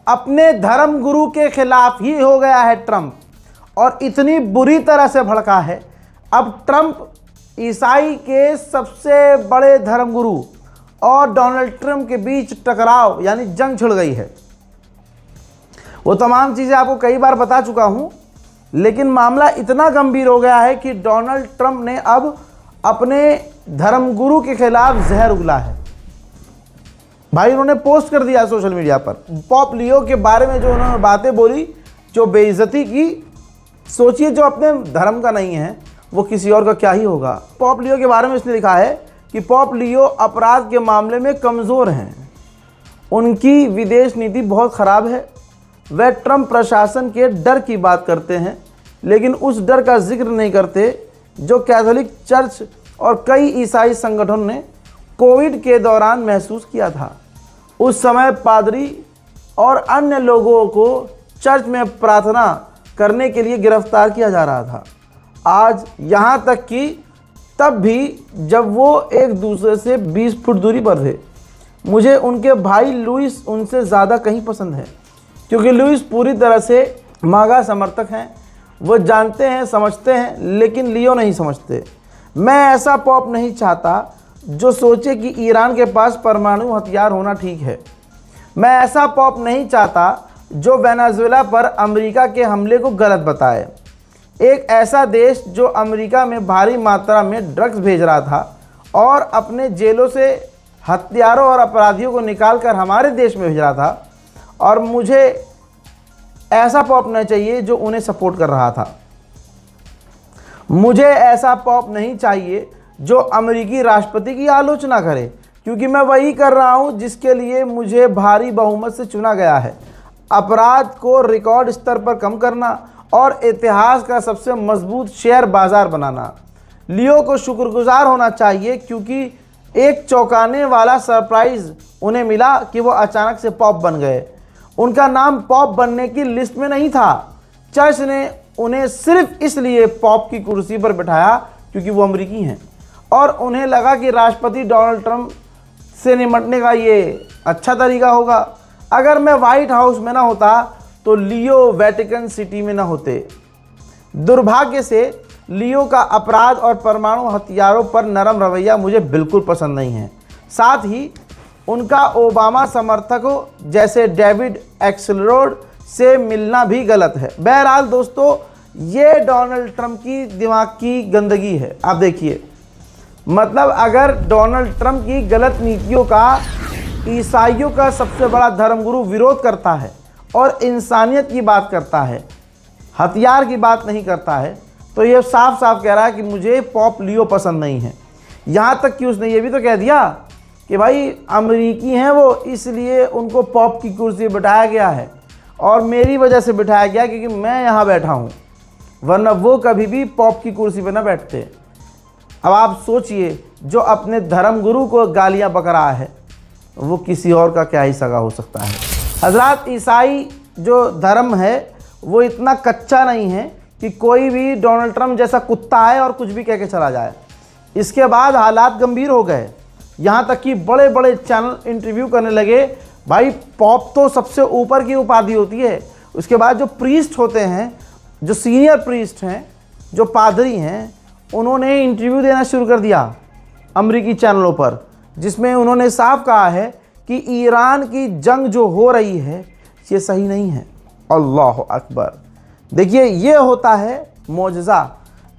अपने धर्म गुरु के खिलाफ ही हो गया है ट्रंप, और इतनी बुरी तरह से भड़का है। अब ट्रंप ईसाई के सबसे बड़े धर्मगुरु और डोनाल्ड ट्रंप के बीच टकराव यानी जंग छिड़ गई है। वो तमाम चीज़ें आपको कई बार बता चुका हूँ, लेकिन मामला इतना गंभीर हो गया है कि डोनाल्ड ट्रंप ने अब अपने धर्मगुरु के खिलाफ जहर उगला है। भाई उन्होंने पोस्ट कर दिया सोशल मीडिया पर पॉप लियो के बारे में, जो उन्होंने बातें बोली, जो बेइज्जती की। सोचिए, जो अपने धर्म का नहीं है वो किसी और का क्या ही होगा। पॉप लियो के बारे में इसने लिखा है कि पॉप लियो अपराध के मामले में कमज़ोर हैं, उनकी विदेश नीति बहुत ख़राब है। वह ट्रंप प्रशासन के डर की बात करते हैं, लेकिन उस डर का जिक्र नहीं करते जो कैथोलिक चर्च और कई ईसाई संगठनों ने कोविड के दौरान महसूस किया था। उस समय पादरी और अन्य लोगों को चर्च में प्रार्थना करने के लिए गिरफ्तार किया जा रहा था। आज यहाँ तक कि तब भी जब वो एक दूसरे से 20 फुट दूरी पर थे। मुझे उनके भाई लुइस उनसे ज़्यादा कहीं पसंद है, क्योंकि लुइस पूरी तरह से मागा समर्थक हैं। वो जानते हैं, समझते हैं, लेकिन लियो नहीं समझते। मैं ऐसा पॉप नहीं चाहता जो सोचे कि ईरान के पास परमाणु हथियार होना ठीक है। मैं ऐसा पॉप नहीं चाहता जो वेनेजुएला पर अमेरिका के हमले को गलत बताए। एक ऐसा देश जो अमेरिका में भारी मात्रा में ड्रग्स भेज रहा था और अपने जेलों से हत्यारों और अपराधियों को निकालकर हमारे देश में भेज रहा था, और मुझे ऐसा पॉप नहीं चाहिए जो उन्हें सपोर्ट कर रहा था। मुझे ऐसा पॉप नहीं चाहिए जो अमेरिकी राष्ट्रपति की आलोचना करे, क्योंकि मैं वही कर रहा हूं जिसके लिए मुझे भारी बहुमत से चुना गया है। अपराध को रिकॉर्ड स्तर पर कम करना और इतिहास का सबसे मजबूत शेयर बाजार बनाना। लियो को शुक्रगुजार होना चाहिए, क्योंकि एक चौंकाने वाला सरप्राइज उन्हें मिला कि वो अचानक से पॉप बन गए। उनका नाम पॉप बनने की लिस्ट में नहीं था। चर्च ने उन्हें सिर्फ इसलिए पॉप की कुर्सी पर बिठाया क्योंकि वो अमेरिकी हैं, और उन्हें लगा कि राष्ट्रपति डोनाल्ड ट्रंप से निपटने का ये अच्छा तरीका होगा। अगर मैं व्हाइट हाउस में ना होता तो लियो वेटिकन सिटी में ना होते। दुर्भाग्य से लियो का अपराध और परमाणु हथियारों पर नरम रवैया मुझे बिल्कुल पसंद नहीं है। साथ ही उनका ओबामा समर्थकों जैसे डेविड एक्सलरोड से मिलना भी गलत है। बहरहाल दोस्तों, ये डोनाल्ड ट्रंप की दिमाग की गंदगी है। आप देखिए, मतलब अगर डोनाल्ड ट्रंप की गलत नीतियों का ईसाइयों का सबसे बड़ा धर्मगुरु विरोध करता है और इंसानियत की बात करता है, हथियार की बात नहीं करता है, तो ये साफ साफ कह रहा है कि मुझे पॉप लियो पसंद नहीं है। यहाँ तक कि उसने ये भी तो कह दिया कि भाई अमेरिकी हैं वो, इसलिए उनको पॉप की कुर्सी पर बिठाया गया है, और मेरी वजह से बिठाया गया क्योंकि मैं यहाँ बैठा हूँ, वरना वो कभी भी पॉप की कुर्सी पर ना बैठते। अब आप सोचिए, जो अपने धर्मगुरु को गालियाँ बक रहा है वो किसी और का क्या ही सगा हो सकता है। हजरात, ईसाई जो धर्म है वो इतना कच्चा नहीं है कि कोई भी डोनाल्ड ट्रंप जैसा कुत्ता है और कुछ भी कह के चला जाए। इसके बाद हालात गंभीर हो गए, यहाँ तक कि बड़े बड़े चैनल इंटरव्यू करने लगे। भाई पॉप तो सबसे ऊपर की उपाधि होती है, उसके बाद जो प्रीस्ट होते हैं, जो सीनियर प्रीस्ट हैं, जो पादरी हैं, उन्होंने इंटरव्यू देना शुरू कर दिया अमेरिकी चैनलों पर, जिसमें उन्होंने साफ कहा है कि ईरान की जंग जो हो रही है ये सही नहीं है। अल्लाह अकबर। देखिए, ये होता है मौजज़ा।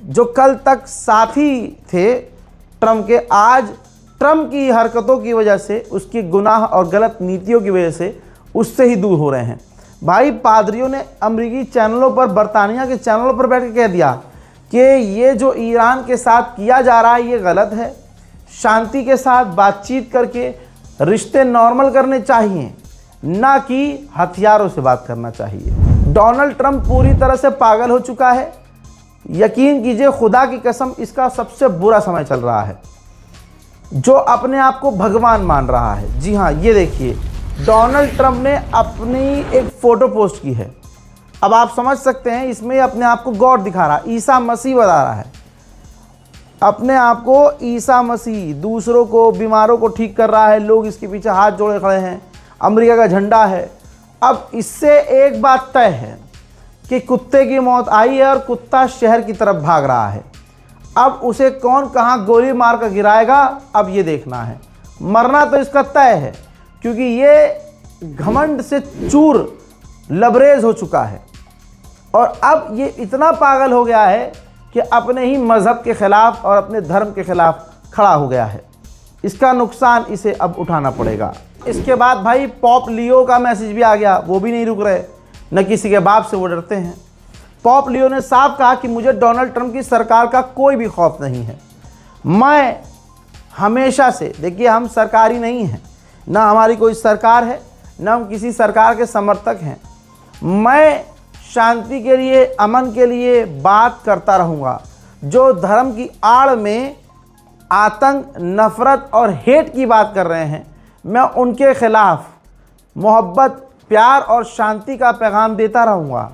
जो कल तक साथी थे ट्रंप के, आज ट्रंप की हरकतों की वजह से, उसकी गुनाह और गलत नीतियों की वजह से उससे ही दूर हो रहे हैं। भाई पादरियों ने अमेरिकी चैनलों पर, बरतानिया के चैनलों पर बैठ के कह दिया कि ये जो ईरान के साथ किया जा रहा है ये गलत है। शांति के साथ बातचीत करके रिश्ते नॉर्मल करने चाहिए, ना कि हथियारों से बात करना चाहिए। डोनाल्ड ट्रंप पूरी तरह से पागल हो चुका है। यकीन कीजिए, खुदा की कसम, इसका सबसे बुरा समय चल रहा है। जो अपने आप को भगवान मान रहा है। जी हाँ, ये देखिए, डोनाल्ड ट्रंप ने अपनी एक फ़ोटो पोस्ट की है। अब आप समझ सकते हैं, इसमें अपने आप को गॉड दिखा रहा है, ईसा मसीह बता रहा है अपने आप को, ईसा मसीह। दूसरों को, बीमारों को ठीक कर रहा है। लोग इसके पीछे हाथ जोड़े खड़े हैं। अमेरिका का झंडा है। अब इससे एक बात तय है कि कुत्ते की मौत आई है और कुत्ता शहर की तरफ भाग रहा है। अब उसे कौन कहाँ गोली मार कर गिराएगा, अब ये देखना है। मरना तो इसका तय है, क्योंकि ये घमंड से चूर लबरेज हो चुका है और अब ये इतना पागल हो गया है कि अपने ही मज़हब के ख़िलाफ़ और अपने धर्म के ख़िलाफ़ खड़ा हो गया है। इसका नुकसान इसे अब उठाना पड़ेगा। इसके बाद भाई पॉप लियो का मैसेज भी आ गया, वो भी नहीं रुक रहे, न किसी के बाप से वो डरते हैं। पॉप लियो ने साफ कहा कि मुझे डोनाल्ड ट्रंप की सरकार का कोई भी खौफ नहीं है। मैं हमेशा से, देखिए हम सरकारी नहीं हैं, ना हमारी कोई सरकार है, ना हम किसी सरकार के समर्थक हैं। मैं शांति के लिए, अमन के लिए बात करता रहूँगा। जो धर्म की आड़ में आतंक, नफ़रत और हेट की बात कर रहे हैं, मैं उनके खिलाफ मोहब्बत, प्यार और शांति का पैगाम देता रहूँगा।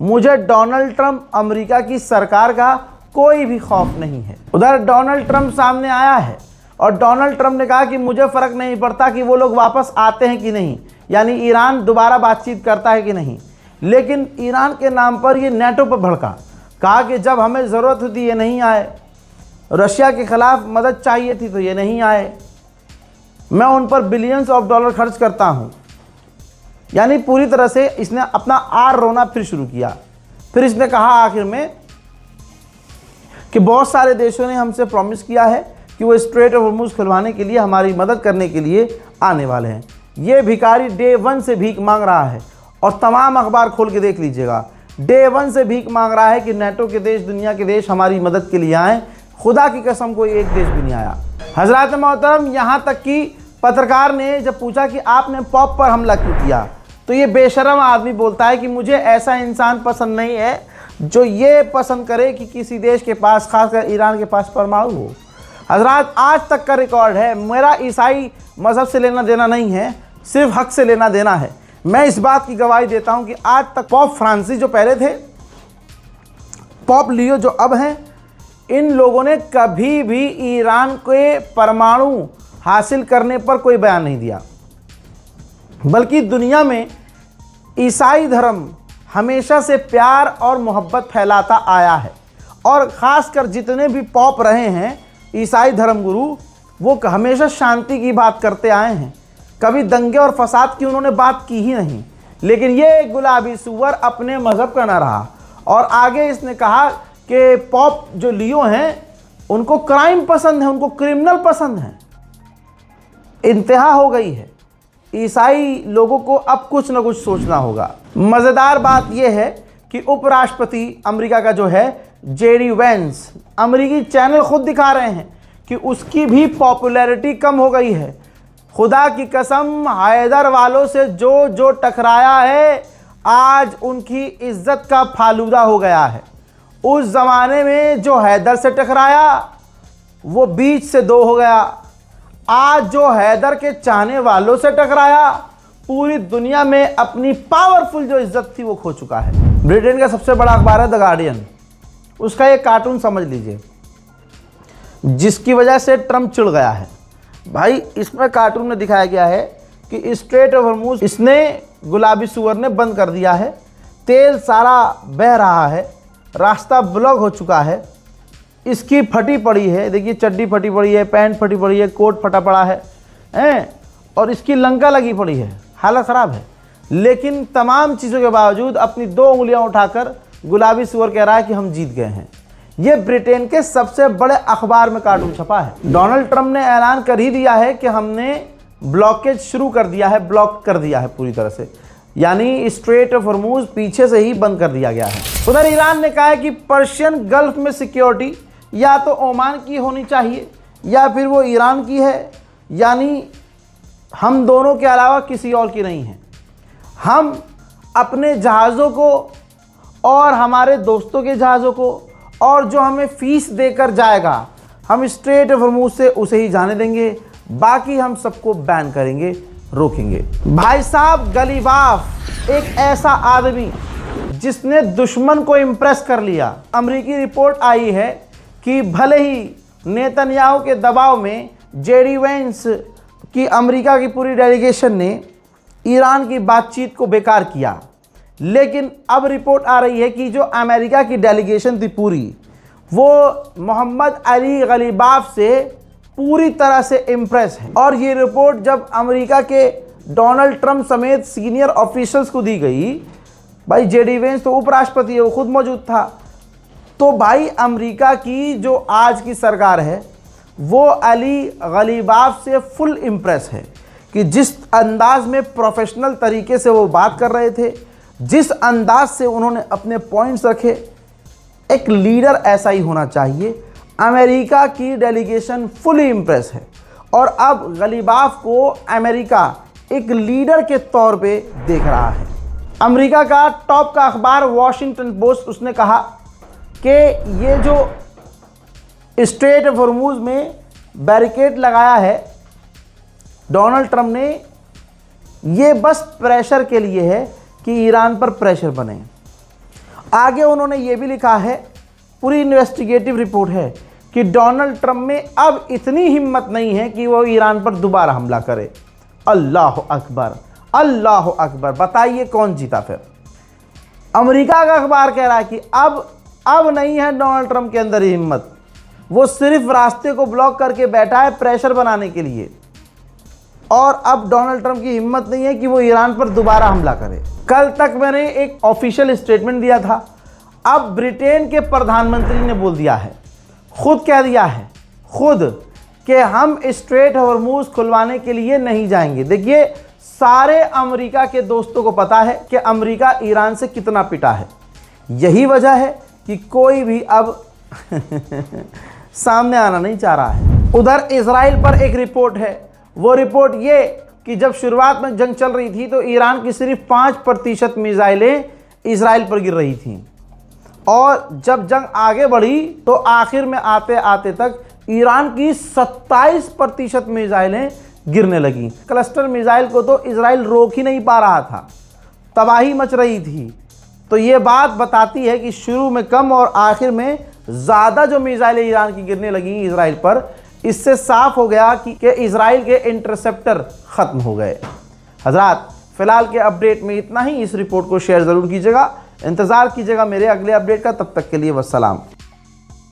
मुझे डोनाल्ड ट्रंप, अमेरिका की सरकार का कोई भी खौफ नहीं है। उधर डोनाल्ड ट्रंप सामने आया है और डोनाल्ड ट्रंप ने कहा कि मुझे फ़र्क नहीं पड़ता कि वो लोग वापस आते हैं कि नहीं, यानी ईरान दोबारा बातचीत करता है कि नहीं। लेकिन ईरान के नाम पर ये नेटो पर भड़का, कहा कि जब हमें ज़रूरत होती ये नहीं आए, रशिया के ख़िलाफ़ मदद चाहिए थी तो ये नहीं आए, मैं उन पर बिलियंस ऑफ डॉलर खर्च करता हूँ। यानी पूरी तरह से इसने अपना आर रोना फिर शुरू किया। फिर इसने कहा आखिर में कि बहुत सारे देशों ने हमसे प्रॉमिस किया है कि वो स्ट्रेट ऑफ हॉर्मुज़ खुलवाने के लिए हमारी मदद करने के लिए आने वाले हैं। ये भिखारी डे 1 से भीख मांग रहा है और तमाम अखबार खोल के देख लीजिएगा, डे 1 से भीख मांग रहा है कि नेटो के देश, दुनिया के देश हमारी मदद के लिए आएँ। खुदा की कसम कोई एक देश भी नहीं आया। हज़रात मोहतरम, यहाँ तक कि पत्रकार ने जब पूछा कि आपने पॉप पर हमला क्यों किया, तो ये बेशर्म आदमी बोलता है कि मुझे ऐसा इंसान पसंद नहीं है जो ये पसंद करे कि किसी देश के पास, खासकर ईरान के पास, परमाणु हो। हज़रात, आज तक का रिकॉर्ड है, मेरा ईसाई मज़हब से लेना देना नहीं है, सिर्फ हक से लेना देना है। मैं इस बात की गवाही देता हूँ कि आज तक पॉप फ्रांसिस जो पहले थे, पॉप लियो जो अब हैं, इन लोगों ने कभी भी ईरान के परमाणु हासिल करने पर कोई बयान नहीं दिया। बल्कि दुनिया में ईसाई धर्म हमेशा से प्यार और मोहब्बत फैलाता आया है और ख़ासकर जितने भी पॉप रहे हैं ईसाई धर्मगुरु, वो हमेशा शांति की बात करते आए हैं। कभी दंगे और फसाद की उन्होंने बात की ही नहीं। लेकिन ये गुलाबी सुअर अपने मज़हब का न रहा और आगे इसने कहा कि पॉप जो लियो हैं उनको क्राइम पसंद है, उनको क्रिमिनल पसंद है। इंतहा हो गई है। ईसाई लोगों को अब कुछ न कुछ सोचना होगा। मज़ेदार बात यह है कि उपराष्ट्रपति अमेरिका का जो है जेडी वेंस, अमेरिकी चैनल खुद दिखा रहे हैं कि उसकी भी पॉपुलैरिटी कम हो गई है। खुदा की कसम, हैदर वालों से जो जो टकराया है आज उनकी इज्जत का फालूदा हो गया है। उस ज़माने में जो हैदर से टकराया वो बीच से दो हो गया। आज जो हैदर के चाहने वालों से टकराया पूरी दुनिया में अपनी पावरफुल जो इज्जत थी वो खो चुका है। ब्रिटेन का सबसे बड़ा अखबार है द गार्डियन, उसका एक कार्टून समझ लीजिए जिसकी वजह से ट्रंप चिढ़ गया है। भाई इसमें कार्टून में दिखाया गया है कि स्ट्रेट ऑफ हॉर्मुज़ इसने गुलाबी सुअर ने बंद कर दिया है, तेल सारा बह रहा है, रास्ता ब्लॉक हो चुका है, इसकी फटी पड़ी है, देखिए चड्डी फटी पड़ी है, पैंट फटी पड़ी है, कोट फटा पड़ा है और इसकी लंका लगी पड़ी है, हालत ख़राब है। लेकिन तमाम चीज़ों के बावजूद अपनी 2 उंगलियां उठाकर गुलाबी सुअर कह रहा है कि हम जीत गए हैं। ये ब्रिटेन के सबसे बड़े अखबार में कार्टून छपा है। डोनाल्ड ट्रंप ने ऐलान कर ही दिया है कि हमने ब्लॉकेज शुरू कर दिया है, ब्लॉक कर दिया है पूरी तरह से, यानी स्ट्रेट ऑफ हॉर्मुज़ पीछे से ही बंद कर दिया गया है। उधर ईरान ने कहा है कि पर्शियन गल्फ में सिक्योरिटी या तो ओमान की होनी चाहिए या फिर वो ईरान की है, यानी हम दोनों के अलावा किसी और की नहीं है। हम अपने जहाज़ों को और हमारे दोस्तों के जहाज़ों को और जो हमें फ़ीस देकर जाएगा हम स्ट्रेट ऑफ हॉर्मुज़ से उसे ही जाने देंगे, बाकी हम सबको बैन करेंगे, रोकेंगे। भाई साहब, गलीबाफ एक ऐसा आदमी जिसने दुश्मन को इम्प्रेस कर लिया। अमेरिकी रिपोर्ट आई है कि भले ही नेतन्याहू के दबाव में जेडी वेंस की अमेरिका की पूरी डेलीगेशन ने ईरान की बातचीत को बेकार किया। लेकिन अब रिपोर्ट आ रही है कि जो अमेरिका की डेलीगेशन थी पूरी, वो मोहम्मद अली गलीबाफ से पूरी तरह से इम्प्रेस है। और ये रिपोर्ट जब अमेरिका के डोनाल्ड ट्रंप समेत सीनियर ऑफिशियल्स को दी गई, भाई जेडी वेंस तो उपराष्ट्रपति है, वो खुद मौजूद था, तो भाई अमेरिका की जो आज की सरकार है वो अली गलीबाफ से फुल इम्प्रेस है कि जिस अंदाज में प्रोफेशनल तरीके से वो बात कर रहे थे, जिस अंदाज से उन्होंने अपने पॉइंट्स रखे, एक लीडर ऐसा ही होना चाहिए। अमेरिका की डेलीगेशन फुली इम्प्रेस है और अब गलीबाफ को अमेरिका एक लीडर के तौर पे देख रहा है। अमेरिका का टॉप का अखबार वॉशिंगटन पोस्ट, उसने कहा कि ये जो स्ट्रेट ऑफ हॉर्मुज में बैरिकेड लगाया है डोनाल्ड ट्रंप ने, ये बस प्रेशर के लिए है कि ईरान पर प्रेशर बने। आगे उन्होंने ये भी लिखा है, पूरी इन्वेस्टिगेटिव रिपोर्ट है, कि डोनाल्ड ट्रंप में अब इतनी हिम्मत नहीं है कि वो ईरान पर दोबारा हमला करे। अल्लाह अकबर, अल्लाह अकबर। बताइए कौन जीता फिर? अमेरिका का अखबार कह रहा है कि अब नहीं है डोनाल्ड ट्रंप के अंदर हिम्मत, वो सिर्फ रास्ते को ब्लॉक करके बैठा है प्रेशर बनाने के लिए, और अब डोनाल्ड ट्रंप की हिम्मत नहीं है कि वो ईरान पर दोबारा हमला करे। कल तक मैंने एक ऑफिशियल स्टेटमेंट दिया था, अब ब्रिटेन के प्रधानमंत्री ने बोल दिया है, खुद कह दिया है खुद, कि हम स्ट्रेट हॉर्मुज खुलवाने के लिए नहीं जाएंगे। देखिए, सारे अमेरिका के दोस्तों को पता है कि अमेरिका ईरान से कितना पिटा है। यही वजह है कि कोई भी अब सामने आना नहीं चाह रहा है। उधर इजराइल पर एक रिपोर्ट है, वो रिपोर्ट ये कि जब शुरुआत में जंग चल रही थी तो ईरान की सिर्फ 5% मिसाइलें इजराइल पर गिर रही थीं, और जब जंग आगे बढ़ी तो आखिर में आते आते तक ईरान की 27% मिसाइलें गिरने लगी। क्लस्टर मिसाइल को तो इजराइल रोक ही नहीं पा रहा था, तबाही मच रही थी। तो ये बात बताती है कि शुरू में कम और आखिर में ज़्यादा जो मिसाइलें ईरान की गिरने लगी इजराइल पर, इससे साफ हो गया कि इजराइल के इंटरसेप्टर ख़त्म हो गए। हजरात, फिलहाल के अपडेट में इतना ही। इस रिपोर्ट को शेयर ज़रूर कीजिएगा, इंतज़ार कीजिएगा मेरे अगले अपडेट का। तब तक के लिए वस्सलाम।